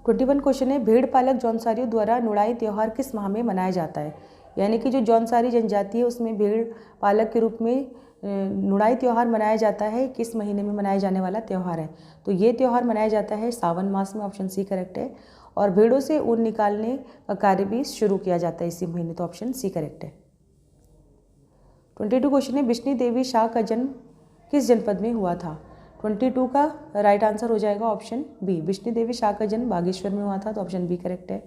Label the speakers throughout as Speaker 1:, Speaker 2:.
Speaker 1: 21 question है, भेड़ पालक जौनसारियों द्वारा नुड़ाई त्यौहार किस माह में मनाया जाता है? यानी कि जो जौनसारी जनजाति है उसमें भेड़ पालक के रूप में नुड़ाई त्यौहार मनाया जाता है। किस महीने में मनाया जाने वाला त्यौहार है? तो ये त्यौहार मनाया जाता है सावन मास में, ऑप्शन सी करेक्ट है। और भेड़ों से ऊन निकालने का कार्य भी शुरू किया जाता है इसी महीने, तो ऑप्शन सी करेक्ट है। 22 क्वेश्चन है, बिश्नी देवी शाह का जन्म किस जनपद में हुआ था? 22 का राइट आंसर हो जाएगा ऑप्शन बी, बिश्नी देवी शाह का जन्म बागेश्वर में हुआ था, तो ऑप्शन बी करेक्ट है।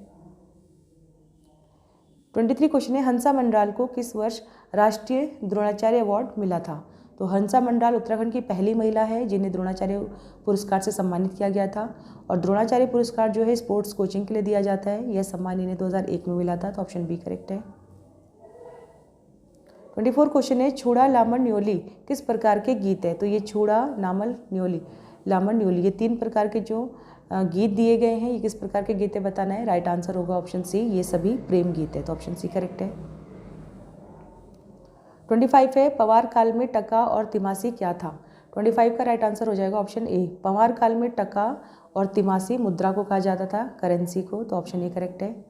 Speaker 1: 23 क्वेश्चन है, हंसा मंडराल को किस वर्ष राष्ट्रीय द्रोणाचार्य अवार्ड मिला था? तो हंसा मंडराल उत्तराखंड की पहली महिला है जिन्हें द्रोणाचार्य पुरस्कार से सम्मानित किया गया था। और द्रोणाचार्य पुरस्कार जो है स्पोर्ट्स कोचिंग के लिए दिया जाता है। यह सम्मान इन्हें 2001 में मिला था, तो ऑप्शन बी करेक्ट है। 24 क्वेश्चन है, छूड़ा लामण न्योली किस प्रकार के गीत है? तो ये छूड़ा नामल न्योली लामण न्योली ये 3 प्रकार के जो गीत दिए गए हैं, ये किस प्रकार के गीत है बताना है। राइट आंसर होगा ऑप्शन सी, ये सभी प्रेम गीत है, तो ऑप्शन सी करेक्ट है। 25 है, पवार काल में टका और तिमासी क्या था? 25 का राइट आंसर हो जाएगा ऑप्शन ए, पवार काल में टका और तिमासी मुद्रा को कहा जाता था, करेंसी को, तो ऑप्शन ए करेक्ट है।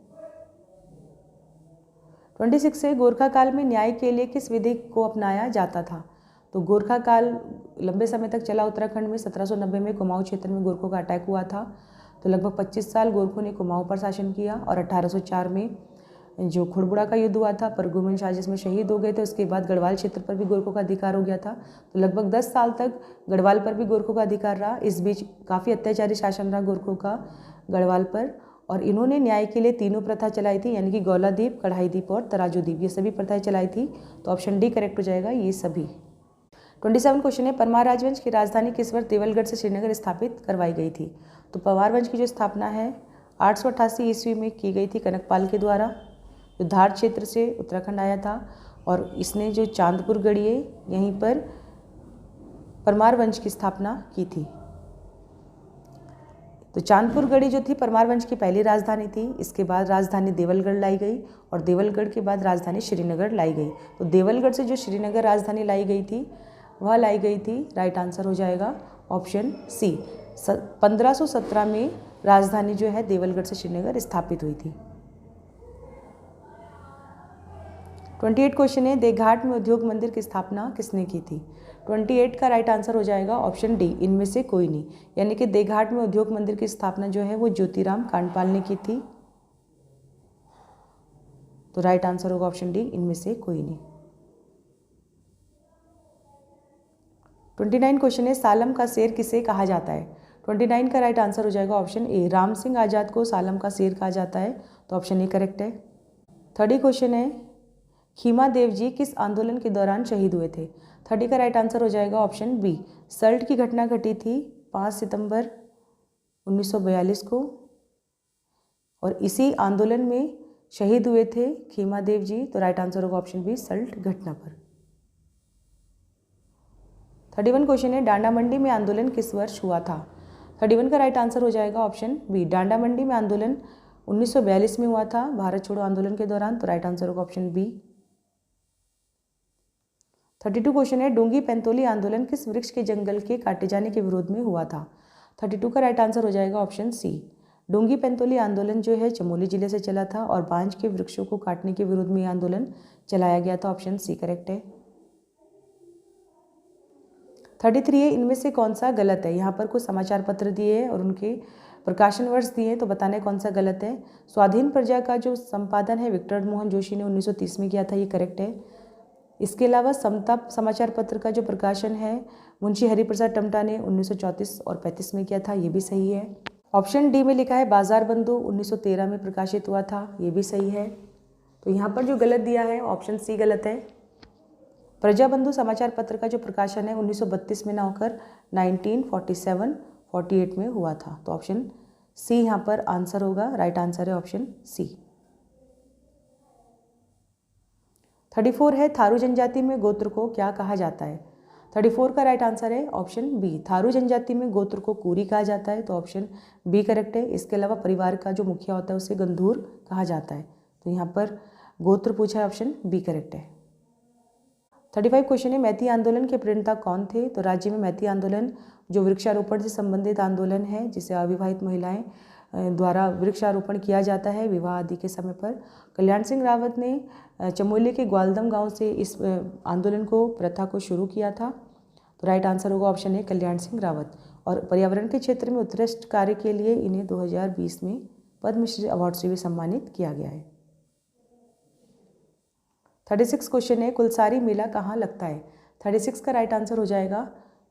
Speaker 1: 26 है, गोरखा काल में न्याय के लिए किस विधि को अपनाया जाता था? तो गोरखा काल लंबे समय तक चला उत्तराखंड में। 1790 में कुमाऊं क्षेत्र में गोरखों का अटैक हुआ था, तो लगभग 25 साल गोरखों ने कुमाऊं पर शासन किया। और 1804 में जो खुड़बुड़ा का युद्ध हुआ था, परगुमन शाह जिसमें शहीद हो गए थे, उसके बाद गढ़वाल क्षेत्र पर भी गोरखों का अधिकार हो गया था। तो लगभग 10 साल तक गढ़वाल पर भी गोरखों का अधिकार रहा। इस बीच काफ़ी अत्याचारी शासन रहा गोरखों का गढ़वाल पर। और इन्होंने न्याय के लिए 3 प्रथा चलाई थी, यानी कि गौलादीप, कढ़ाई दीप और तराजू दीप, ये सभी प्रथाएं चलाई थी, तो ऑप्शन डी करेक्ट हो जाएगा ये सभी। 27 क्वेश्चन है, परमार राजवंश की राजधानी किस वर्ष देवलगढ़ से श्रीनगर स्थापित करवाई गई थी? तो परमार वंश की जो स्थापना है 888 ईस्वी में की गई थी कनकपाल के द्वारा, जो धार क्षेत्र से उत्तराखंड आया था। और इसने जो चांदपुर गढ़ी है यहीं पर परमार वंश की स्थापना की थी। तो चांदपुर गढ़ी जो थी परमार वंश की पहली राजधानी थी। इसके बाद राजधानी देवलगढ़ लाई गई और देवलगढ़ के बाद राजधानी श्रीनगर लाई गई। तो देवलगढ़ से जो श्रीनगर राजधानी लाई गई थी वह लाई गई थी, राइट आंसर हो जाएगा ऑप्शन सी। 1517 में राजधानी जो है देवलगढ़ से श्रीनगर स्थापित हुई थी। 28 क्वेश्चन है, देघाट में उद्योग मंदिर की स्थापना किसने की थी? 28 का राइट आंसर हो जाएगा ऑप्शन डी, इनमें से कोई नहीं। यानी कि देघाट में उद्योग मंदिर की स्थापना जो है वो ज्योतिराम कांडपाल ने की थी, तो राइट आंसर होगा ऑप्शन डी, इनमें से कोई नहीं। 29 क्वेश्चन है, सालम का शेर किसे कहा जाता है? 29 का राइट आंसर हो जाएगा ऑप्शन ए, राम सिंह आजाद को सालम का शेर कहा जाता है, तो ऑप्शन ए करेक्ट है। 30 क्वेश्चन है, खीमा देव जी किस आंदोलन के दौरान शहीद हुए थे? 30 का राइट आंसर हो जाएगा ऑप्शन बी, सल्ट की घटना घटी थी 5 सितंबर 1942 को और इसी आंदोलन में शहीद हुए थे खीमा देव जी, तो राइट आंसर होगा ऑप्शन बी, सल्ट घटना पर। 31 क्वेश्चन है, डांडा मंडी में आंदोलन किस वर्ष हुआ था? 31 का राइट आंसर हो जाएगा ऑप्शन बी, डांडा मंडी में आंदोलन 1942 में हुआ था भारत छोड़ो आंदोलन के दौरान, तो राइट आंसर होगा ऑप्शन बी। 32 क्वेश्चन है, डूंगी पेंतोली आंदोलन किस वृक्ष के जंगल के काटे जाने के विरोध में हुआ था? 32 का राइट आंसर हो जाएगा ऑप्शन सी, डूंगी पेंतोली आंदोलन जो है चमोली जिले से चला था और बांज के वृक्षों को काटने के विरोध में आंदोलन चलाया गया था, ऑप्शन सी करेक्ट है। 33 है, इनमें से कौन सा गलत है? यहाँ पर कुछ समाचार पत्र दिए हैं और उनके प्रकाशन वर्ष दिए हैं, तो बताना है कौन सा गलत है। स्वाधीन प्रजा का जो संपादन है विक्टर मोहन जोशी ने 1930 में किया था, ये करेक्ट है। इसके अलावा समता समाचार पत्र का जो प्रकाशन है मुंशी हरिप्रसाद टमटा ने 1934 और 35 में किया था, ये भी सही है। ऑप्शन डी में लिखा है बाजार बंधु 1913 में प्रकाशित हुआ था, ये भी सही है। तो यहाँ पर जो गलत दिया है ऑप्शन सी गलत है। प्रजाबंधु समाचार पत्र का जो प्रकाशन है 1932 में ना होकर 1947-48 में हुआ था, तो ऑप्शन सी यहाँ पर आंसर होगा, राइट आंसर है ऑप्शन सी। 34 है, थारू जनजाति में गोत्र को क्या कहा जाता है? 34 का राइट आंसर है ऑप्शन बी, थारू जनजाति में गोत्र को कूरी कहा जाता है, तो ऑप्शन बी करेक्ट है। इसके अलावा परिवार का जो मुखिया होता है उसे गंधूर कहा जाता है, तो यहाँ पर गोत्र पूछा है, ऑप्शन बी करेक्ट है। 35 क्वेश्चन है, मैती आंदोलन के प्रणेता कौन थे? तो राज्य में मैती आंदोलन जो वृक्षारोपण से संबंधित आंदोलन है जिसे अविवाहित महिलाएं द्वारा वृक्षारोपण किया जाता है विवाह आदि के समय पर। कल्याण सिंह रावत ने चमोली के ग्वालदम गांव से इस आंदोलन को, प्रथा को शुरू किया था। तो राइट आंसर होगा ऑप्शन ए कल्याण सिंह रावत। और पर्यावरण के क्षेत्र में उत्कृष्ट कार्य के लिए इन्हें 2020 में पद्मश्री अवार्ड से भी सम्मानित किया गया है। 36 क्वेश्चन है, कुलसारी मेला कहाँ लगता है? 36 का राइट आंसर हो जाएगा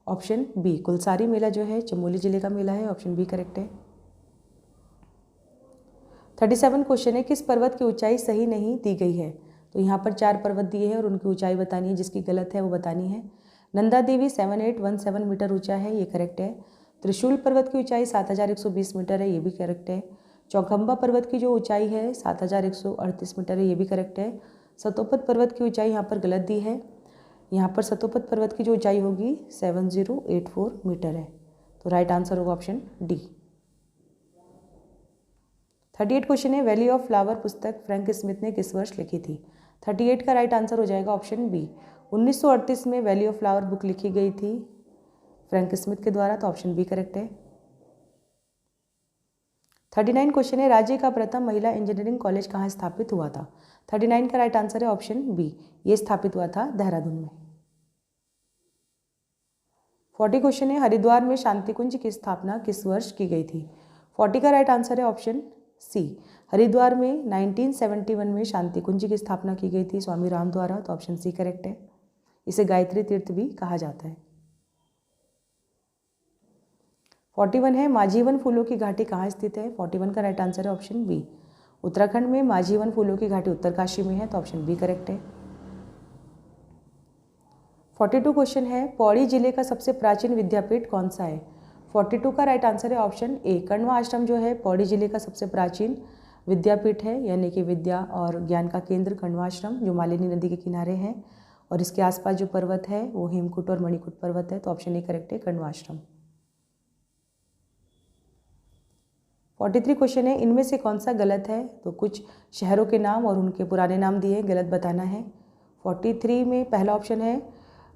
Speaker 1: ऑप्शन बी। कुलसारी मेला जो है चमोली जिले का मेला है, ऑप्शन बी करेक्ट है। 37 क्वेश्चन है, किस पर्वत की ऊंचाई सही नहीं दी गई है? तो यहाँ पर 4 पर्वत दिए हैं और उनकी ऊंचाई बतानी है, जिसकी गलत है वो बतानी है। नंदा देवी 7817 मीटर ऊंचा है, ये करेक्ट है। त्रिशूल पर्वत की ऊंचाई 7120 मीटर है, ये भी करेक्ट है। चौखंबा पर्वत की जो ऊंचाई है 7138 मीटर है, ये भी करेक्ट है। सतोपत पर्वत की ऊंचाई यहाँ पर गलत दी है, यहाँ पर सतोपत पर्वत की जो ऊंचाई होगी 7084 मीटर है। तो राइट आंसर होगा ऑप्शन डी। 38 क्वेश्चन है, वैली ऑफ फ्लावर पुस्तक फ्रैंक स्मिथ ने किस वर्ष लिखी थी? 38 का राइट आंसर हो जाएगा ऑप्शन बी। 1938 में वैली ऑफ फ्लावर बुक लिखी गई थी फ्रैंक स्मिथ के द्वारा, तो ऑप्शन बी करेक्ट है। 39 क्वेश्चन है, राज्य का प्रथम महिला इंजीनियरिंग कॉलेज कहाँ स्थापित हुआ था? 39 का राइट आंसर है ऑप्शन बी, ये स्थापित हुआ था देहरादून में। 40 क्वेश्चन है, हरिद्वार में शांति कुंज की स्थापना किस वर्ष की गई थी? 40 का राइट आंसर है ऑप्शन सी। हरिद्वार में 1971 में शांति कुंज की स्थापना की गई थी स्वामी राम द्वारा, तो ऑप्शन सी करेक्ट है। इसे गायत्री तीर्थ भी कहा जाता है। 41 है, माझीवन फूलों की घाटी कहाँ स्थित है? 41 का राइट आंसर है ऑप्शन बी। उत्तराखंड में माझीवन फूलों की घाटी उत्तरकाशी में है, तो ऑप्शन बी करेक्ट है। 42 क्वेश्चन है, पौड़ी जिले का सबसे प्राचीन विद्यापीठ कौन सा है? 42 का राइट आंसर है ऑप्शन ए। कण्व आश्रम जो है पौड़ी जिले का सबसे प्राचीन विद्यापीठ है, यानी कि विद्या और ज्ञान का केंद्र कण्व आश्रम, जो मालिनी नदी के किनारे है और इसके आसपास जो पर्वत है वो हेमकूट और मणिकूट पर्वत है, तो ऑप्शन ए करेक्ट है कण्व आश्रम। 43 क्वेश्चन है, इनमें से कौन सा गलत है? तो कुछ शहरों के नाम और उनके पुराने नाम दिए, गलत बताना है। 43 में पहला ऑप्शन है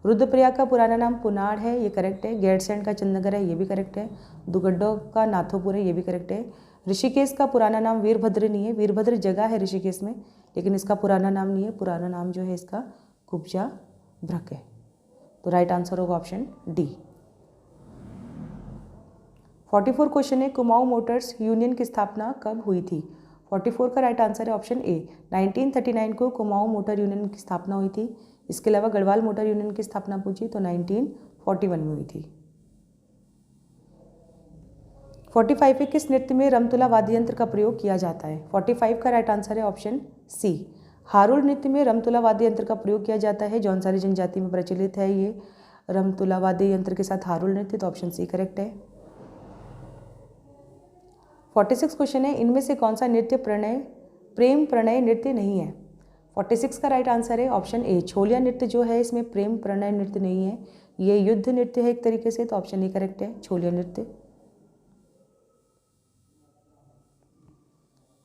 Speaker 1: रुद्रप्रयाग का पुराना नाम पुनाड़ है, ये करेक्ट है। गैरसैंण का चंदनगर है, ये भी करेक्ट है। दुगड्डों का नाथोपुर है, ये भी करेक्ट है। ऋषिकेश का पुराना नाम वीरभद्र नहीं है, वीरभद्र जगह है ऋषिकेश में, लेकिन इसका पुराना नाम नहीं है, पुराना नाम जो है इसका कुब्जा भ्रक है। तो राइट आंसर होगा ऑप्शन डी। 44 क्वेश्चन है, कुमाऊं मोटर्स यूनियन की स्थापना कब हुई थी? 44 का राइट आंसर है ऑप्शन ए। 1939 को कुमाऊं मोटर यूनियन की स्थापना हुई थी। इसके अलावा गढ़वाल मोटर यूनियन की स्थापना पूछी तो 1941 में हुई थी। 45 है, किस नृत्य में रमतुला वाद्य यंत्र का प्रयोग किया जाता है? 45 का राइट आंसर है ऑप्शन सी। हारुल नृत्य में रमतुला वाद्य यंत्र का प्रयोग किया जाता है, जौनसारी जनजाति में प्रचलित है ये रमतुला वाद्य यंत्र के साथ हारुल नृत्य, तो ऑप्शन सी करेक्ट है। 46 क्वेश्चन है, इनमें से कौन सा नृत्य प्रेम प्रणय नृत्य नहीं है? 46 का राइट आंसर है ऑप्शन ए। छोलिया नृत्य जो है इसमें प्रेम प्रणय नृत्य नहीं है, ये युद्ध नृत्य है एक तरीके से, तो ऑप्शन ए करेक्ट है छोलिया नृत्य।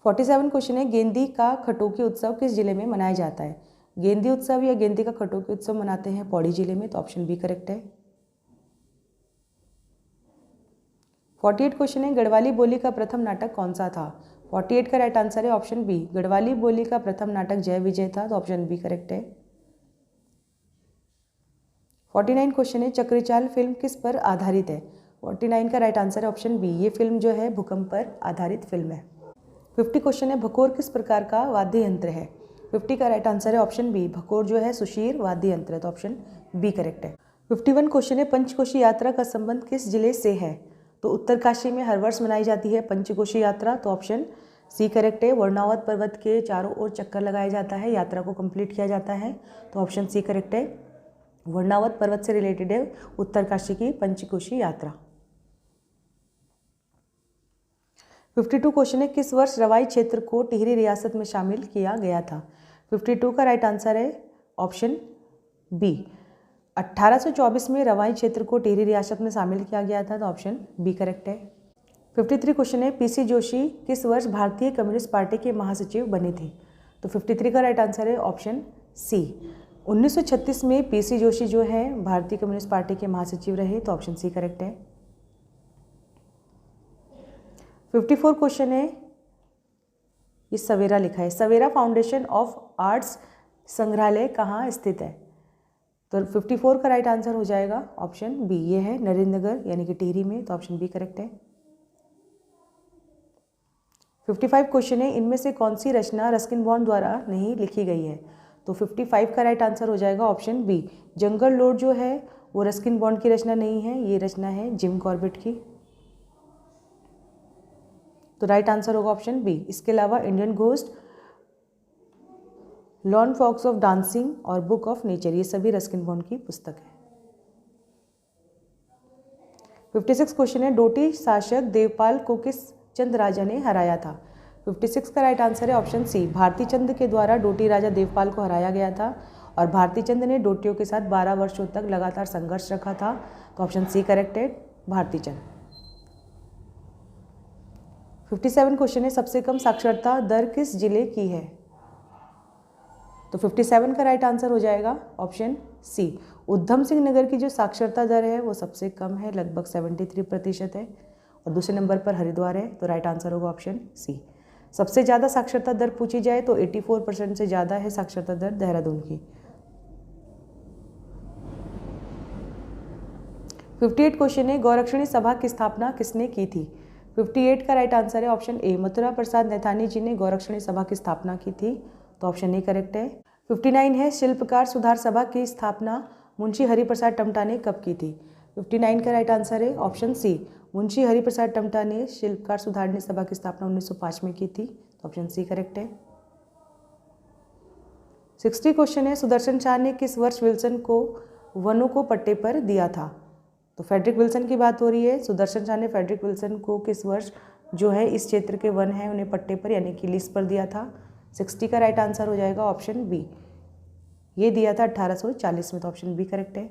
Speaker 1: 47 क्वेश्चन है, गेंदी का खटोकी उत्सव किस जिले में मनाया जाता है? गेंदी उत्सव या गेंदी का खटोकी उत्सव मनाते हैं पौड़ी जिले में, तो ऑप्शन बी करेक्ट है। 48 क्वेश्चन है, गढ़वाली बोली का प्रथम नाटक कौन सा था? 48 का राइट आंसर है ऑप्शन बी। गढ़वाली बोली का प्रथम नाटक जय विजय था, तो ऑप्शन बी करेक्ट है। 49 क्वेश्चन है, चक्रीचाल फिल्म किस पर आधारित है? 49 का राइट आंसर है ऑप्शन बी। ये फिल्म जो है भूकंप पर आधारित फिल्म है। 50 क्वेश्चन है, भकोर किस प्रकार का वाद्य यंत्र है? 50 का राइट आंसर है ऑप्शन बी। भकोर जो है सुशीर वाद्य यंत्र है, तो ऑप्शन बी करेक्ट है। 51 क्वेश्चन है, पंचकोशी यात्रा का संबंध किस जिले से है? तो उत्तरकाशी में हर वर्ष मनाई जाती है पंचकोशी यात्रा, तो ऑप्शन सी करेक्ट है। वर्णावत पर्वत के चारों ओर चक्कर लगाया जाता है, यात्रा को कंप्लीट किया जाता है, तो ऑप्शन सी करेक्ट है। वर्णावत पर्वत से रिलेटेड है उत्तरकाशी की पंचकोशी यात्रा। 52 क्वेश्चन है, किस वर्ष रवाई क्षेत्र को टिहरी रियासत में शामिल किया गया था? 52 का राइट आंसर है ऑप्शन बी। 1824 में रवाई क्षेत्र को टिहरी रियासत में शामिल किया गया था, तो ऑप्शन बी करेक्ट है। 53 क्वेश्चन है, पीसी जोशी किस वर्ष भारतीय कम्युनिस्ट पार्टी के महासचिव बने थे? तो 53 का राइट आंसर है ऑप्शन सी। 1936 में पीसी जोशी जो है भारतीय कम्युनिस्ट पार्टी के महासचिव रहे, तो ऑप्शन सी करेक्ट है। 54 क्वेश्चन है, ये सवेरा लिखा है, सवेरा फाउंडेशन ऑफ आर्ट्स संग्रहालय कहाँ स्थित है? तो 54 का राइट आंसर हो जाएगा ऑप्शन बी, ये है नरेंद्र नगर यानी कि टिहरी में, तो ऑप्शन बी करेक्ट है। 55 क्वेश्चन है, इनमें से कौन सी रचना रस्किन बॉन्ड द्वारा नहीं लिखी गई है? तो 55 का राइट आंसर हो जाएगा ऑप्शन बी, जंगल लॉर्ड जो है वो रस्किन बॉन्ड की रचना नहीं है, ये रचना है जिम कॉर्बेट की, तो राइट आंसर होगा ऑप्शन बी। इसके अलावा Indian ghost, lone fox of dancing और बुक ऑफ नेचर, ये सभी रस्किन बॉन्ड की पुस्तक है। 56 क्वेश्चन है, डोटी शासक देवपाल को किस चंद राजा ने हराया था? 56 का राइट आंसर है ऑप्शन सी, भारती चंद के द्वारा डोटी राजा देवपाल को हराया गया था और भारती चंद ने डोटियों के साथ 12 वर्षों तक लगातार संघर्ष रखा था, तो ऑप्शन सी करेक्ट है, भारती चंद। 57 क्वेश्चन है, सबसे कम साक्षरता दर किस जिले की है? तो 57 का राइट आंसर हो जाएगा ऑप्शन सी, उधम सिंह नगर की जो साक्षरता दर है वो सबसे कम है, लगभग 73% है, और दूसरे नंबर पर हरिद्वार है, तो राइट आंसर होगा ऑप्शन सी। सबसे ज़्यादा साक्षरता दर पूछी जाए तो 84% से ज़्यादा है साक्षरता दर देहरादून की। 58 क्वेश्चन है, गौरक्षणी सभा की स्थापना किसने की थी? 58 का राइट आंसर है ऑप्शन ए, मथुरा प्रसाद नैथानी जी ने गौरक्षणी सभा की स्थापना की थी, तो ऑप्शन ए करेक्ट है। 59 है, शिल्पकार सुधार सभा की स्थापना मुंशी हरिप्रसाद टमटा ने कब की थी? 59 का राइट आंसर है ऑप्शन सी, मुंशी हरिप्रसाद टमटा ने शिल्पकार सुधारणी सभा की स्थापना 1905 में की थी, तो ऑप्शन सी करेक्ट है। 60 क्वेश्चन है, सुदर्शन शाह ने किस वर्ष विल्सन को वनों को पट्टे पर दिया था? तो फ्रेडरिक विल्सन की बात हो रही है, सुदर्शन शाह ने फ्रेडरिक विल्सन को किस वर्ष जो है इस क्षेत्र के वन हैं उन्हें पट्टे पर यानी कि लीज पर दिया था? 60 का राइट आंसर हो जाएगा ऑप्शन बी, ये दिया था 1840 में, तो ऑप्शन बी करेक्ट है।